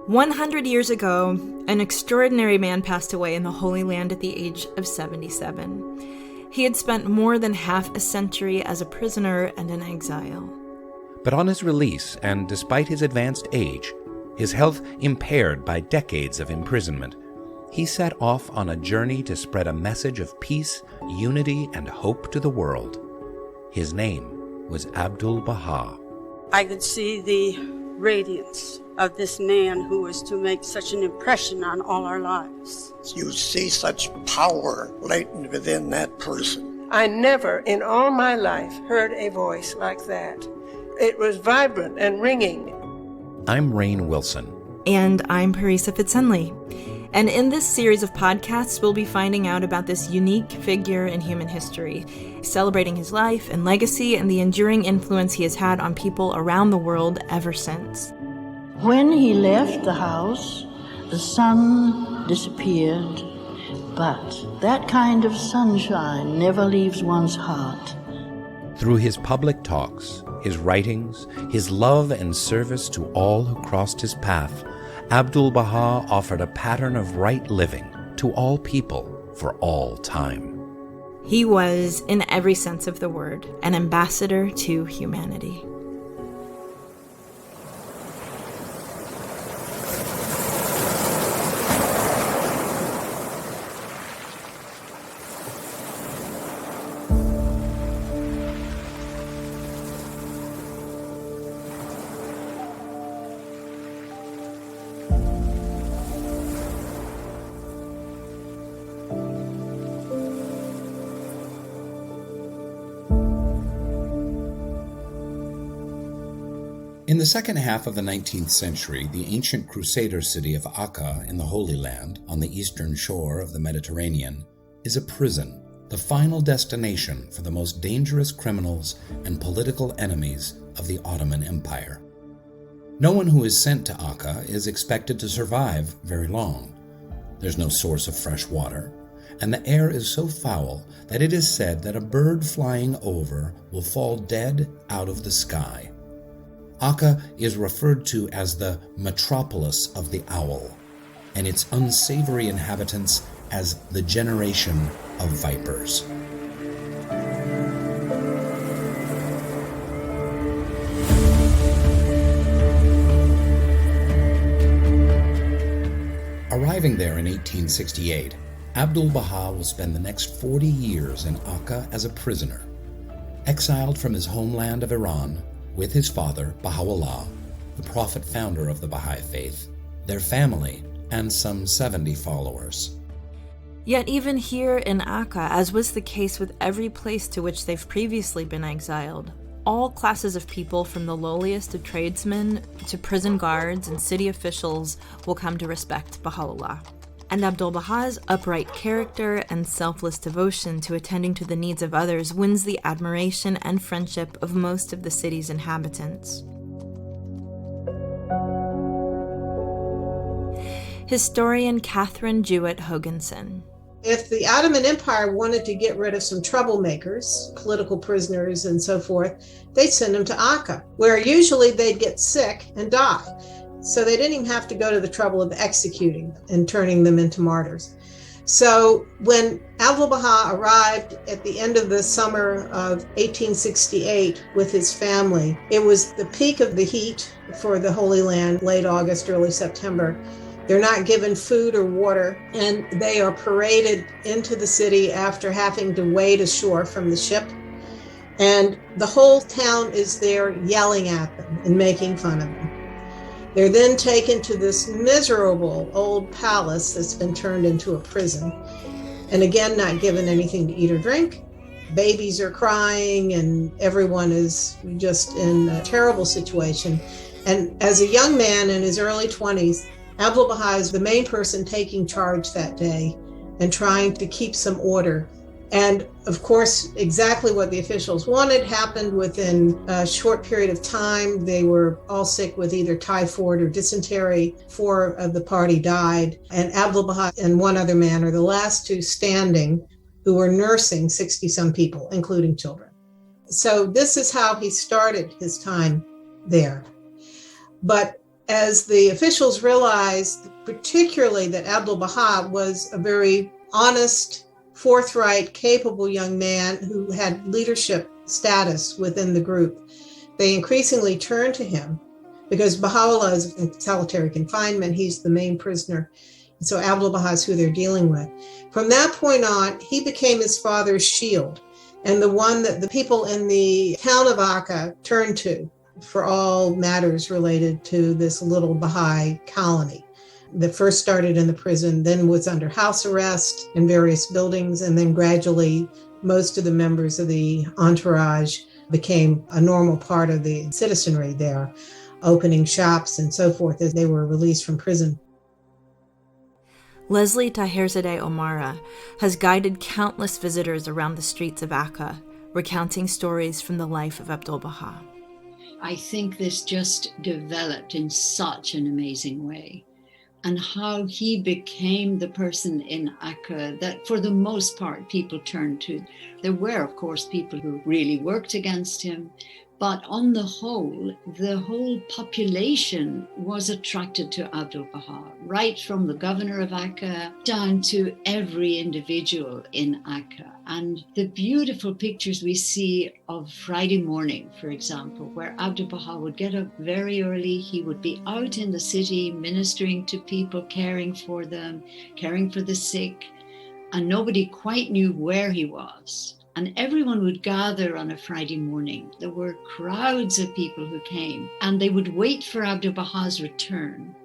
100 years ago, an extraordinary man passed away in the Holy Land at the age of 77. He had spent more than half a century as a prisoner and in exile. But on his release, and despite his advanced age, his health impaired by decades of imprisonment, he set off on a journey to spread a message of peace, unity, and hope to the world. His name was Abdul Baha. I could see the radiance of this man who was to make such an impression on all our lives. You see such power latent within that person. I never in all my life heard a voice like that. It was vibrant and ringing. I'm Rainn Wilson. And I'm Parisa Fitz-Henley. And in this series of podcasts, we'll be finding out about this unique figure in human history, celebrating his life and legacy and the enduring influence he has had on people around the world ever since. When he left the house, the sun disappeared, but that kind of sunshine never leaves one's heart. Through his public talks, his writings, his love and service to all who crossed his path, Abdul Baha offered a pattern of right living to all people for all time. He was, in every sense of the word, an ambassador to humanity. In the second half of the 19th century, the ancient Crusader city of Akka in the Holy Land, on the eastern shore of the Mediterranean, is a prison, the final destination for the most dangerous criminals and political enemies of the Ottoman Empire. No one who is sent to Akka is expected to survive very long. There's no source of fresh water, and the air is so foul that it is said that a bird flying over will fall dead out of the sky. Akka is referred to as the metropolis of the owl, and its unsavory inhabitants as the generation of vipers. Arriving there in 1868, Abdul Baha will spend the next 40 years in Akka as a prisoner. Exiled from his homeland of Iran, with his father, Baha'u'llah, the prophet founder of the Baha'i faith, their family, and some 70 followers. Yet even here in Akka, as was the case with every place to which they've previously been exiled, all classes of people from the lowliest of tradesmen to prison guards and city officials will come to respect Baha'u'llah. And Abdul Baha's upright character and selfless devotion to attending to the needs of others wins the admiration and friendship of most of the city's inhabitants. Historian Kathryn Jewett Hogensen. If the Ottoman Empire wanted to get rid of some troublemakers, political prisoners and so forth, they'd send them to Akka, where usually they'd get sick and die. So they didn't even have to go to the trouble of executing and turning them into martyrs. So when Abdul Baha arrived at the end of the summer of 1868 with his family, it was the peak of the heat for the Holy Land, late August, early September. They're not given food or water, and they are paraded into the city after having to wade ashore from the ship. And the whole town is there yelling at them and making fun of them. They're then taken to this miserable old palace that's been turned into a prison. And again, not given anything to eat or drink. Babies are crying and everyone is just in a terrible situation. And as a young man in his early 20s, Abdul Baha is the main person taking charge that day and trying to keep some order. And of course, exactly what the officials wanted happened within a short period of time. They were all sick with either typhoid or dysentery. 4 of the party died, and Abdul Baha and one other man are the last 2 standing who were nursing 60-some people, including children. So this is how he started his time there. But As the officials realized, particularly that Abdul-Baha was a very honest, forthright, capable young man who had leadership status within the group, they increasingly turned to him because Baha'u'llah is in solitary confinement. He's the main prisoner. And so Abdul-Baha is who they're dealing with. From that point on, he became his father's shield and the one that the people in the town of Akka turned to for all matters related to this little Baha'i colony that first started in the prison, then was under house arrest in various buildings, and then gradually most of the members of the entourage became a normal part of the citizenry there, opening shops and so forth as they were released from prison. Lesley Taherzadeh Omara has guided countless visitors around the streets of Akka, recounting stories from the life of Abdul-Baha. I think this just developed in such an amazing way, and how he became the person in Akka that for the most part people turned to. There were, of course, people who really worked against him, but on the whole population was attracted to Abdul-Baha, right from the governor of Akka down to every individual in Akka. And the beautiful pictures we see of Friday morning, for example, where Abdul-Baha would get up very early. He would be out in the city ministering to people, caring for them, caring for the sick, and nobody quite knew where he was. And everyone would gather on a Friday morning. There were crowds of people who came, and they would wait for Abdul-Baha's return.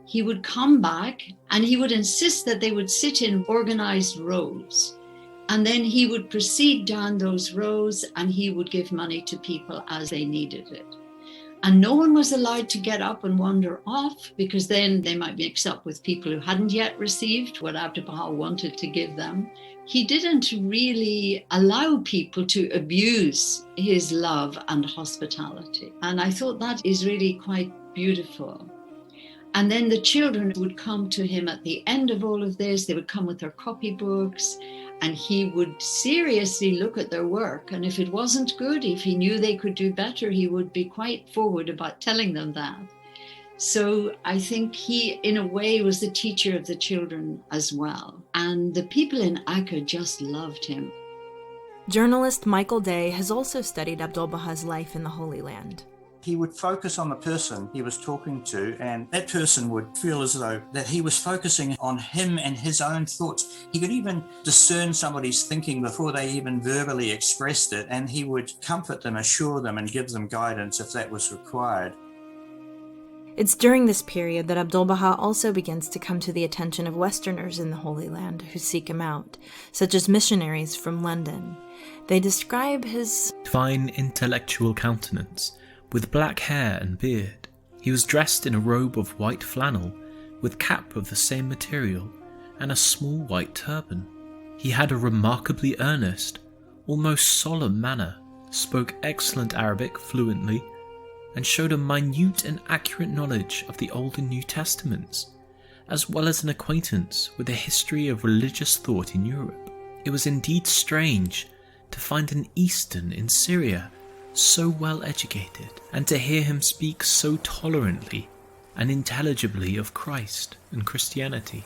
He would come back, and he would insist that they would sit in organized rows. And then he would proceed down those rows, and he would give money to people as they needed it. And no one was allowed to get up and wander off, because then they might mix up with people who hadn't yet received what Abdul-Baha wanted to give them. He didn't really allow people to abuse his love and hospitality. And I thought that is really quite beautiful. And then the children would come to him at the end of all of this. They would come with their copybooks, and he would seriously look at their work. And if it wasn't good, if he knew they could do better, he would be quite forward about telling them that. So I think he, in a way, was the teacher of the children as well. And the people in Akka just loved him. Journalist Michael Day has also studied Abdul-Baha's life in the Holy Land. He would focus on the person he was talking to, and that person would feel as though that he was focusing on him and his own thoughts. He could even discern somebody's thinking before they even verbally expressed it, and he would comfort them, assure them, and give them guidance if that was required. It's during this period that Abdul-Baha also begins to come to the attention of Westerners in the Holy Land who seek him out, such as missionaries from London. They describe his fine intellectual countenance, with black hair and beard. He was dressed in a robe of white flannel, with cap of the same material, and a small white turban. He had a remarkably earnest, almost solemn manner, spoke excellent Arabic fluently, and showed a minute and accurate knowledge of the Old and New Testaments, as well as an acquaintance with the history of religious thought in Europe. It was indeed strange to find an Eastern in Syria so well educated, and to hear him speak so tolerantly and intelligibly of Christ and Christianity.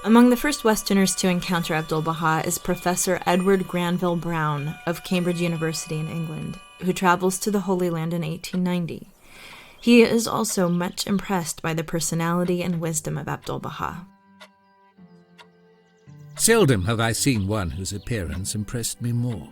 Among the first Westerners to encounter Abdul-Baha is Professor Edward Granville Brown of Cambridge University in England, who travels to the Holy Land in 1890. He is also much impressed by the personality and wisdom of Abdul-Baha. Seldom have I seen one whose appearance impressed me more.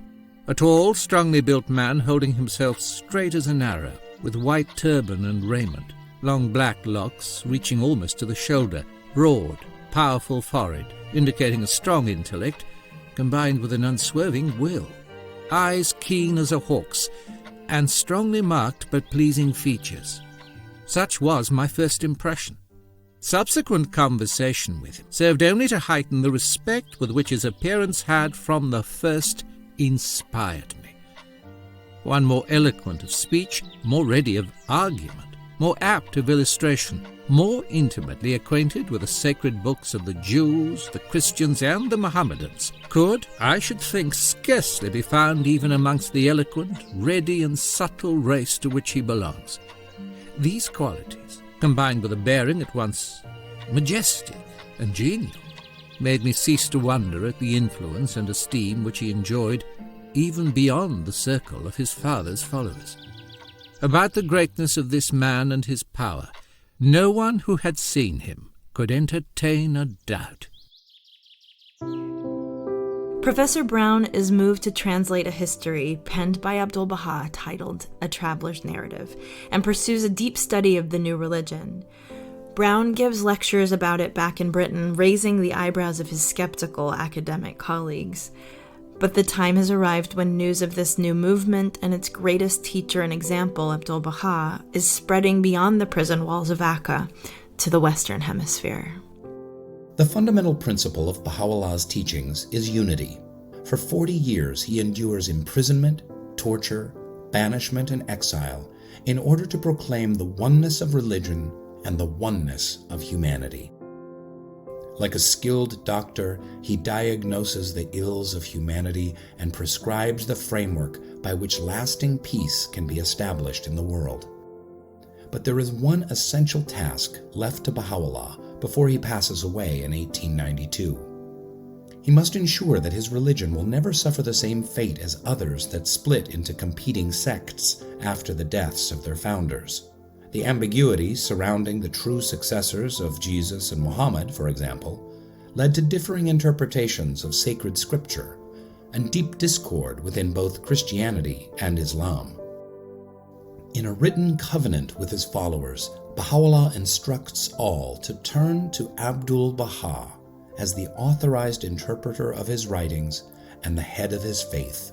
A tall, strongly built man holding himself straight as an arrow, with white turban and raiment, long black locks reaching almost to the shoulder, broad, powerful forehead, indicating a strong intellect, combined with an unswerving will, eyes keen as a hawk's, and strongly marked but pleasing features. Such was my first impression. Subsequent conversation with him served only to heighten the respect with which his appearance had from the first inspired me. One more eloquent of speech, more ready of argument, more apt of illustration, more intimately acquainted with the sacred books of the Jews, the Christians, and the Mohammedans, could, I should think, scarcely be found even amongst the eloquent, ready and subtle race to which he belongs. These qualities, combined with a bearing at once majestic and genial, made me cease to wonder at the influence and esteem which he enjoyed even beyond the circle of his father's followers. About the greatness of this man and his power, no one who had seen him could entertain a doubt. Professor Brown is moved to translate a history penned by Abdul Baha titled A Traveler's Narrative, and pursues a deep study of the new religion. Brown gives lectures about it back in Britain, raising the eyebrows of his skeptical academic colleagues. But the time has arrived when news of this new movement and its greatest teacher and example, Abdul Baha, is spreading beyond the prison walls of Akka to the Western Hemisphere. The fundamental principle of Baha'u'llah's teachings is unity. For 40 years he endures imprisonment, torture, banishment, and exile in order to proclaim the oneness of religion and the oneness of humanity. Like a skilled doctor, he diagnoses the ills of humanity and prescribes the framework by which lasting peace can be established in the world. But there is one essential task left to Baha'u'llah before he passes away in 1892. He must ensure that his religion will never suffer the same fate as others that split into competing sects after the deaths of their founders. The ambiguity surrounding the true successors of Jesus and Muhammad, for example, led to differing interpretations of sacred scripture and deep discord within both Christianity and Islam. In a written covenant with his followers, Baha'u'llah instructs all to turn to Abdul-Baha as the authorized interpreter of his writings and the head of his faith,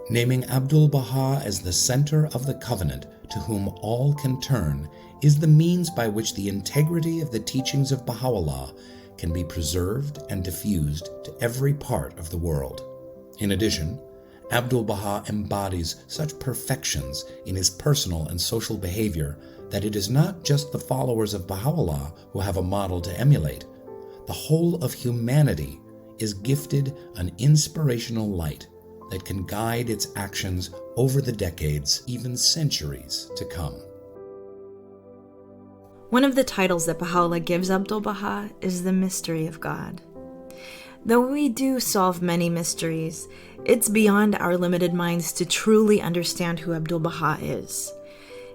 naming Abdul-Baha as the center of the covenant to whom all can turn is the means by which the integrity of the teachings of Baha'u'llah can be preserved and diffused to every part of the world. In addition, Abdul-Baha embodies such perfections in his personal and social behavior that it is not just the followers of Baha'u'llah who have a model to emulate. The whole of humanity is gifted an inspirational light that can guide its actions over the decades, even centuries to come. One of the titles that Baha'u'llah gives Abdul Baha is the mystery of God. Though we do solve many mysteries, it's beyond our limited minds to truly understand who Abdul Baha is.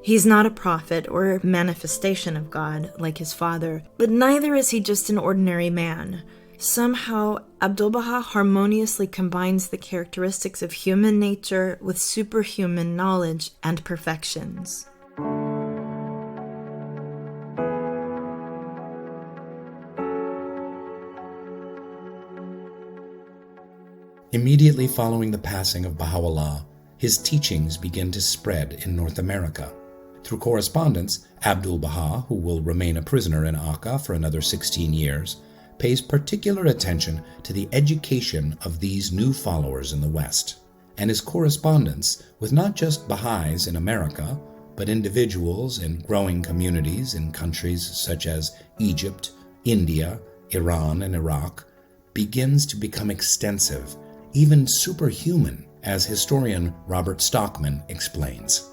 He's not a prophet or a manifestation of God like his father, but neither is he just an ordinary man. Somehow, Abdul Baha harmoniously combines the characteristics of human nature with superhuman knowledge and perfections. Immediately following the passing of Baha'u'llah, his teachings begin to spread in North America. Through correspondence, Abdul Baha, who will remain a prisoner in Akka for another 16 years, pays particular attention to the education of these new followers in the West, and his correspondence with not just Baha'is in America, but individuals in growing communities in countries such as Egypt, India, Iran, and Iraq, begins to become extensive, even superhuman, as historian Robert Stockman explains.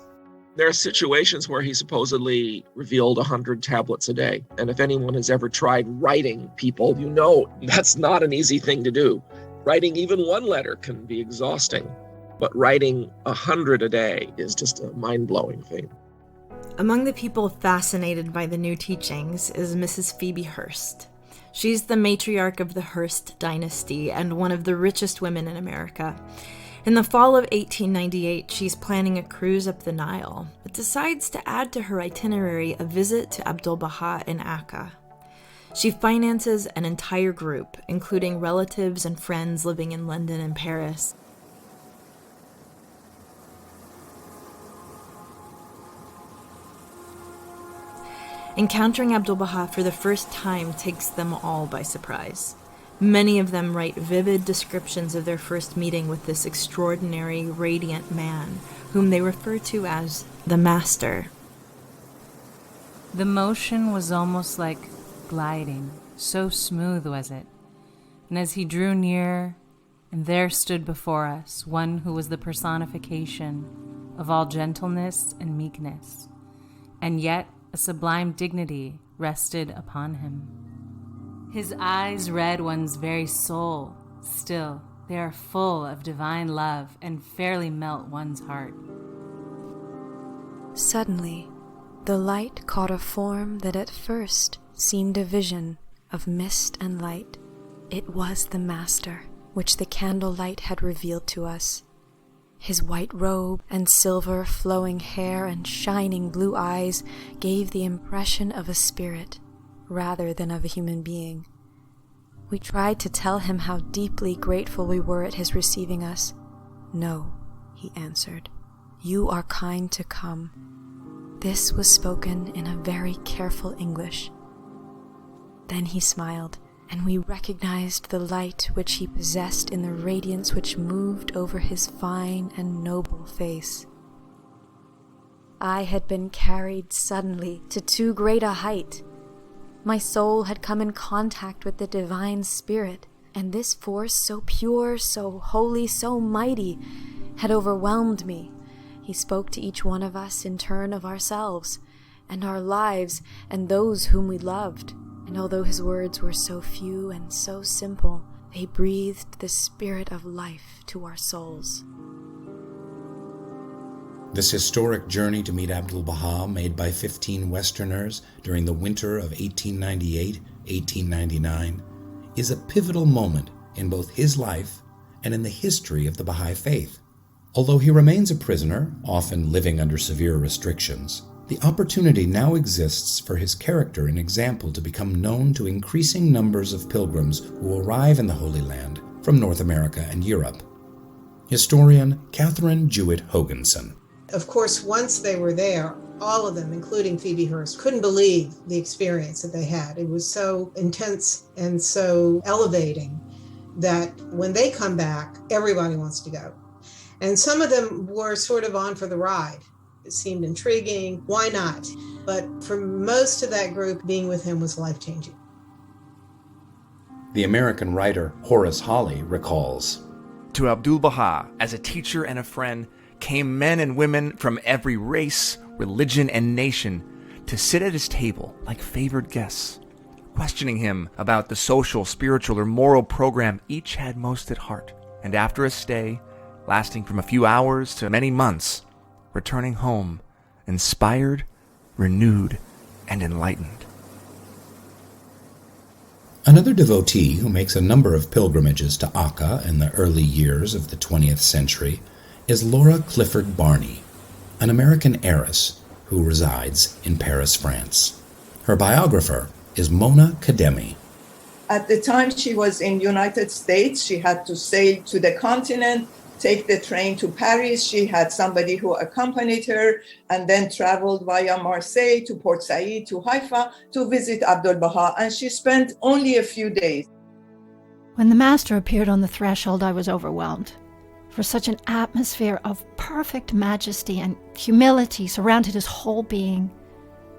There are situations where he supposedly revealed 100 tablets a day. And if anyone has ever tried writing people, you know that's not an easy thing to do. Writing even one letter can be exhausting, but writing 100 a day is just a mind-blowing thing. Among the people fascinated by the new teachings is Mrs. Phoebe Hearst. She's the matriarch of the Hearst dynasty and one of the richest women in America. In the fall of 1898, she's planning a cruise up the Nile, but decides to add to her itinerary a visit to Abdul Baha in Akka. She finances an entire group, including relatives and friends living in London and Paris. Encountering Abdul Baha for the first time takes them all by surprise. Many of them write vivid descriptions of their first meeting with this extraordinary, radiant man, whom they refer to as the Master. The motion was almost like gliding, so smooth was it. And as he drew near, And there stood before us one who was the personification of all gentleness and meekness, and yet a sublime dignity rested upon him. His eyes read one's very soul. Still, they are full of divine love and fairly melt one's heart. Suddenly, the light caught a form that at first seemed a vision of mist and light. It was the Master, which the candlelight had revealed to us. His white robe and silver flowing hair and shining blue eyes gave the impression of a spirit rather than of a human being. We tried to tell him how deeply grateful we were at his receiving us. "No," he answered, "you are kind to come." This was spoken in a very careful English. Then he smiled, and we recognized the light which he possessed in the radiance which moved over his fine and noble face. I had been carried suddenly to too great a height. My soul had come in contact with the divine spirit, and this force, so pure, so holy, so mighty, had overwhelmed me. He spoke to each one of us in turn of ourselves, and our lives, and those whom we loved. And although his words were so few and so simple, they breathed the spirit of life to our souls. This historic journey to meet Abdul-Baha, made by 15 Westerners during the winter of 1898-1899, is a pivotal moment in both his life and in the history of the Baha'i faith. Although he remains a prisoner, often living under severe restrictions, the opportunity now exists for his character and example to become known to increasing numbers of pilgrims who arrive in the Holy Land from North America and Europe. Historian Kathryn Jewett Hogensen. Of course, once they were there, all of them, including Phoebe Hearst, couldn't believe the experience that they had. It was so intense and so elevating that when they come back, everybody wants to go. And some of them were sort of on for the ride. It seemed intriguing. Why not? But for most of that group, being with him was life-changing. The American writer Horace Holly recalls, "To Abdul-Baha, as a teacher and a friend, came men and women from every race, religion, and nation to sit at his table like favored guests, questioning him about the social, spiritual, or moral program each had most at heart. And after a stay, lasting from a few hours to many months, returning home, inspired, renewed, and enlightened." Another devotee who makes a number of pilgrimages to Akka in the early years of the 20th century is Laura Clifford Barney, an American heiress who resides in Paris, France. Her biographer is Mona Khademi. At the time she was in United States, she had to sail to the continent, take the train to Paris. She had somebody who accompanied her, and then traveled via Marseille to Port Said to Haifa to visit Abdul-Baha, and she spent only a few days. When the Master appeared on the threshold, I was overwhelmed. For such an atmosphere of perfect majesty and humility surrounded his whole being.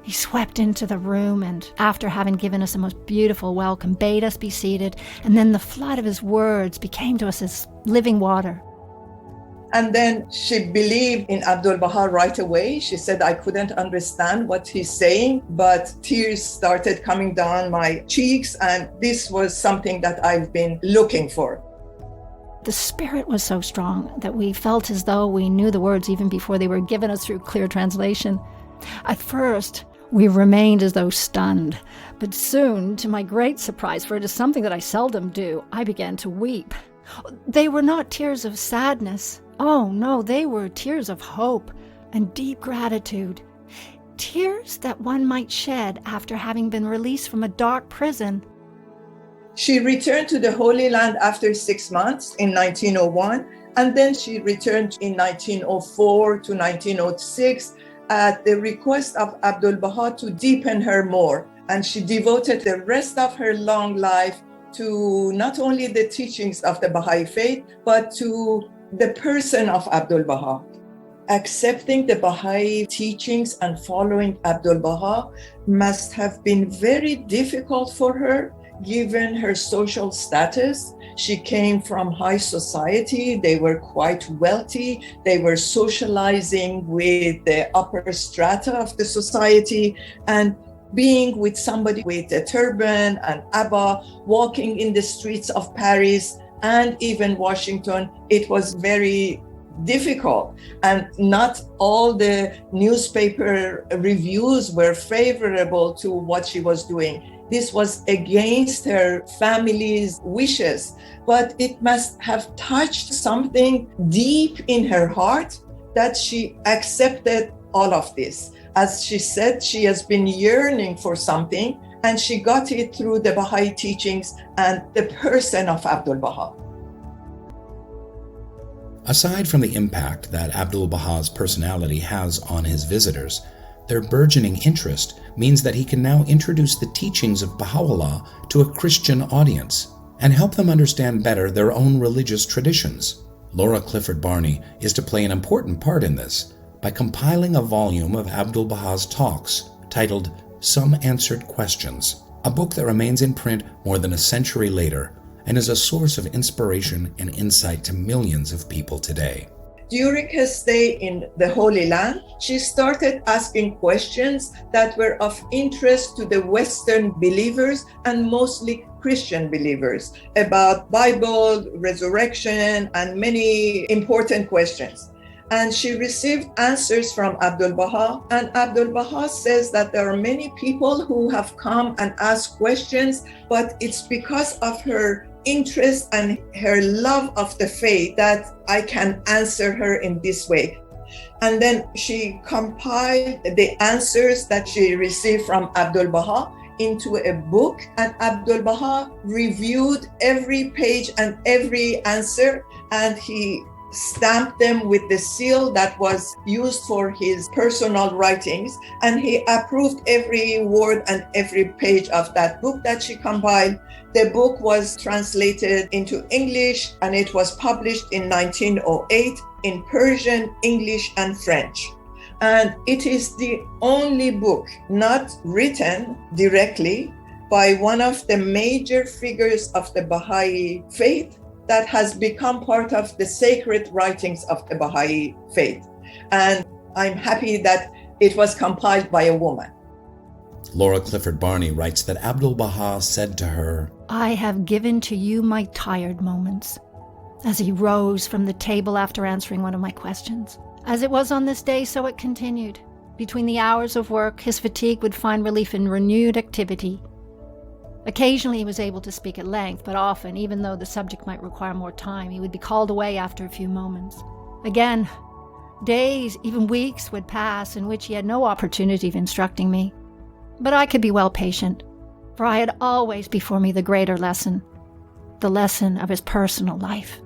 He swept into the room and, after having given us a most beautiful welcome, bade us be seated, and then the flood of his words became to us as living water. And then she believed in Abdul-Baha right away. She said, "I couldn't understand what he's saying, but tears started coming down my cheeks, and this was something that I've been looking for." The spirit was so strong that we felt as though we knew the words even before they were given us through clear translation. At first, we remained as though stunned, but soon, to my great surprise, for it is something that I seldom do, I began to weep. They were not tears of sadness. Oh no, they were tears of hope and deep gratitude. Tears that one might shed after having been released from a dark prison. She returned to the Holy Land after 6 months in 1901, and then she returned in 1904 to 1906 at the request of Abdul-Baha to deepen her more. And she devoted the rest of her long life to not only the teachings of the Baha'i faith, but to the person of Abdul-Baha. Accepting the Baha'i teachings and following Abdul-Baha must have been very difficult for her. given her social status. She came from high society. They were quite wealthy. They were socializing with the upper strata of the society, and being with somebody with a turban and abba, walking in the streets of Paris and even Washington, it was very difficult. And not all the newspaper reviews were favorable to what she was doing. This was against her family's wishes, but it must have touched something deep in her heart that she accepted all of this. As she said, she has been yearning for something, and she got it through the Baha'i teachings and the person of Abdul Baha. Aside from the impact that Abdul Baha's personality has on his visitors, their burgeoning interest means that he can now introduce the teachings of Baha'u'llah to a Christian audience and help them understand better their own religious traditions. Laura Clifford Barney is to play an important part in this by compiling a volume of Abdul Baha's talks titled Some Answered Questions, a book that remains in print more than a century later and is a source of inspiration and insight to millions of people today. During her stay in the Holy Land, she started asking questions that were of interest to the Western believers and mostly Christian believers about Bible, resurrection, and many important questions. And she received answers from Abdul Baha. And Abdul Baha says that there are many people who have come and asked questions, but it's because of her interest and her love of the faith that I can answer her in this way. And then she compiled the answers that she received from Abdul Baha into a book, and Abdul Baha reviewed every page and every answer, and he stamped them with the seal that was used for his personal writings, and he approved every word and every page of that book that she compiled. The book was translated into English, and it was published in 1908 in Persian, English, and French. And it is the only book not written directly by one of the major figures of the Baha'i faith that has become part of the sacred writings of the Baha'i faith. And I'm happy that it was compiled by a woman. Laura Clifford Barney writes that Abdul Baha said to her, I have given to you my tired moments, as he rose from the table after answering one of my questions. As it was on this day, so it continued. Between the hours of work, his fatigue would find relief in renewed activity. Occasionally he was able to speak at length, but often, even though the subject might require more time, he would be called away after a few moments. Again, days, even weeks would pass in which he had no opportunity of instructing me. But I could be well patient, for I had always before me the greater lesson, the lesson of his personal life.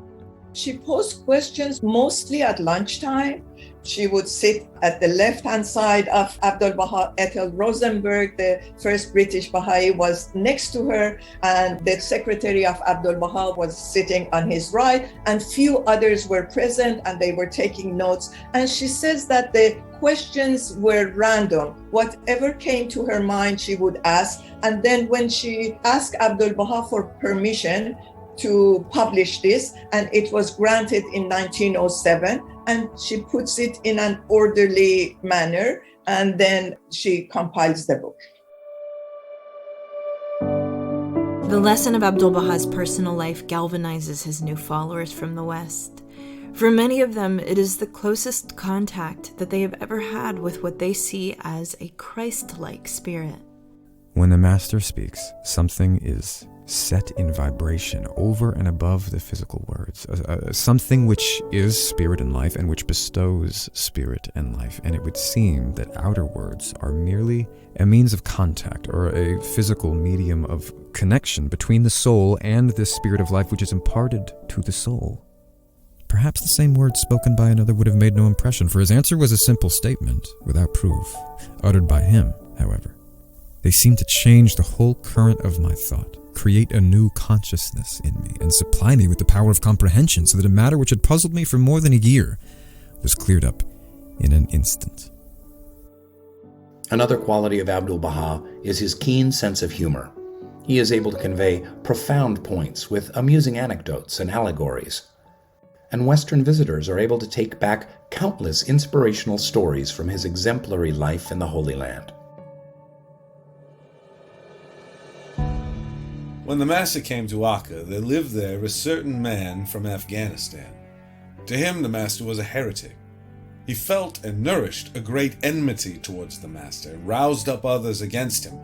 She posed questions mostly at lunchtime. She would sit at the left-hand side of Abdul Baha. Ethel Rosenberg, the first British Baha'i, was next to her, and the secretary of Abdul Baha was sitting on his right, and few others were present, and they were taking notes. And she says that the questions were random. Whatever came to her mind, she would ask. And then when she asked Abdul Baha for permission to publish this, and it was granted in 1907, and she puts it in an orderly manner, and then she compiles the book. The lesson of Abdul Baha's personal life galvanizes his new followers from the West. For many of them, it is the closest contact that they have ever had with what they see as a Christ-like spirit. When the Master speaks, something is set in vibration over and above the physical words, something which is spirit and life and which bestows spirit and life. And it would seem that outer words are merely a means of contact or a physical medium of connection between the soul and this spirit of life which is imparted to the soul. Perhaps the same words spoken by another would have made no impression, for his answer was a simple statement without proof, uttered by him, however. They seemed to change the whole current of my thought, create a new consciousness in me, and supply me with the power of comprehension, so that a matter which had puzzled me for more than a year was cleared up in an instant. Another quality of Abdul Baha is his keen sense of humor. He is able to convey profound points with amusing anecdotes and allegories. And Western visitors are able to take back countless inspirational stories from his exemplary life in the Holy Land. When the Master came to Akka, there lived there a certain man from Afghanistan. To him the Master was a heretic. He felt and nourished a great enmity towards the Master, and roused up others against him.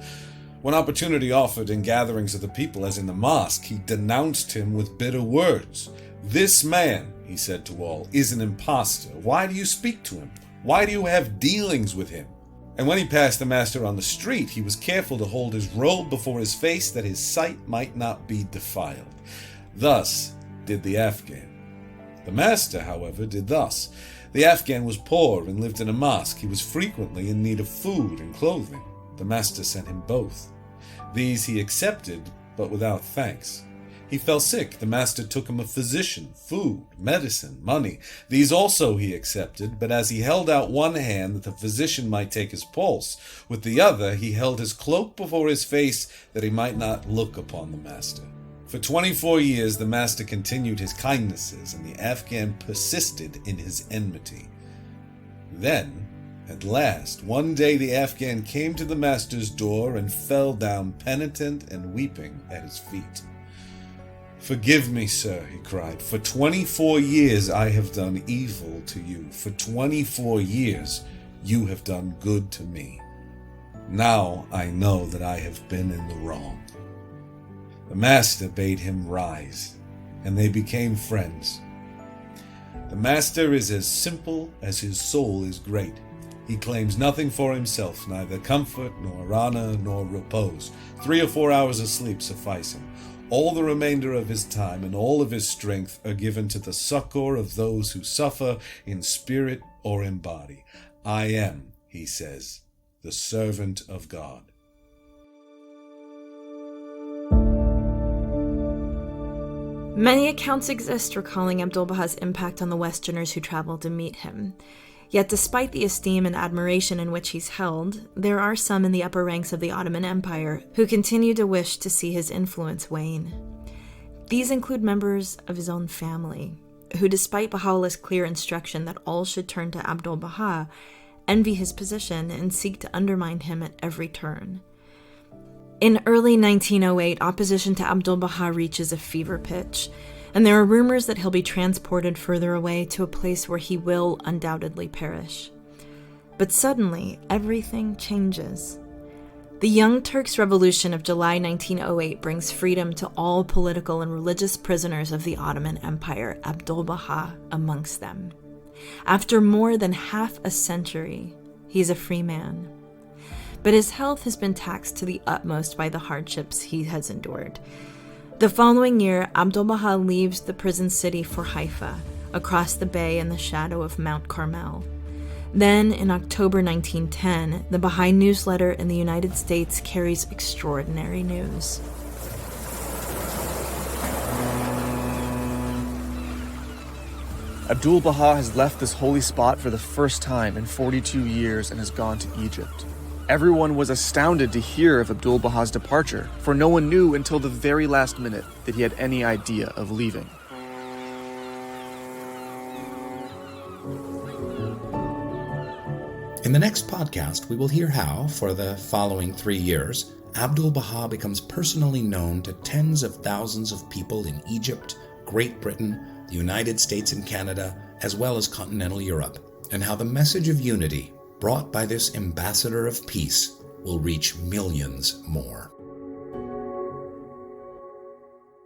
When opportunity offered in gatherings of the people, as in the mosque, he denounced him with bitter words. "This man," he said to all, "is an impostor. Why do you speak to him? Why do you have dealings with him?" And when he passed the Master on the street, he was careful to hold his robe before his face, that his sight might not be defiled. Thus did the Afghan. The Master, however, did thus. The Afghan was poor and lived in a mosque. He was frequently in need of food and clothing. The Master sent him both. These he accepted, but without thanks. He fell sick. The Master took him a physician, food, medicine, money. These also he accepted, but as he held out one hand that the physician might take his pulse, with the other he held his cloak before his face that he might not look upon the Master. For 24 years the Master continued his kindnesses, and the Afghan persisted in his enmity. Then, at last, one day the Afghan came to the Master's door and fell down penitent and weeping at his feet. "Forgive me, sir," he cried. "For 24 years I have done evil to you. For 24 years you have done good to me. Now I know that I have been in the wrong." The Master bade him rise, and they became friends. The Master is as simple as his soul is great. He claims nothing for himself, neither comfort, nor honor, nor repose. 3 or 4 hours of sleep suffice him. All the remainder of his time and all of his strength are given to the succor of those who suffer in spirit or in body. "I am," he says, "the servant of God." Many accounts exist recalling Abdul-Baha's impact on the Westerners who traveled to meet him. Yet despite the esteem and admiration in which he's held, there are some in the upper ranks of the Ottoman Empire who continue to wish to see his influence wane. These include members of his own family, who despite Baha'u'llah's clear instruction that all should turn to Abdul Baha, envy his position and seek to undermine him at every turn. In early 1908, opposition to Abdul Baha reaches a fever pitch, and there are rumors that he'll be transported further away to a place where he will undoubtedly perish. But suddenly, everything changes. The Young Turks Revolution of July 1908 brings freedom to all political and religious prisoners of the Ottoman Empire, Abdul Baha amongst them. After more than half a century, he's a free man. But his health has been taxed to the utmost by the hardships he has endured. The following year, Abdul Baha leaves the prison city for Haifa, across the bay in the shadow of Mount Carmel. Then, in October 1910, the Baha'i newsletter in the United States carries extraordinary news. Abdul Baha has left this holy spot for the first time in 42 years and has gone to Egypt. Everyone was astounded to hear of Abdul Baha's departure, for no one knew until the very last minute that he had any idea of leaving. In the next podcast, we will hear how, for the following 3 years, Abdul Baha becomes personally known to tens of thousands of people in Egypt, Great Britain, the United States and Canada, as well as continental Europe, and how the message of unity brought by this ambassador of peace will reach millions more.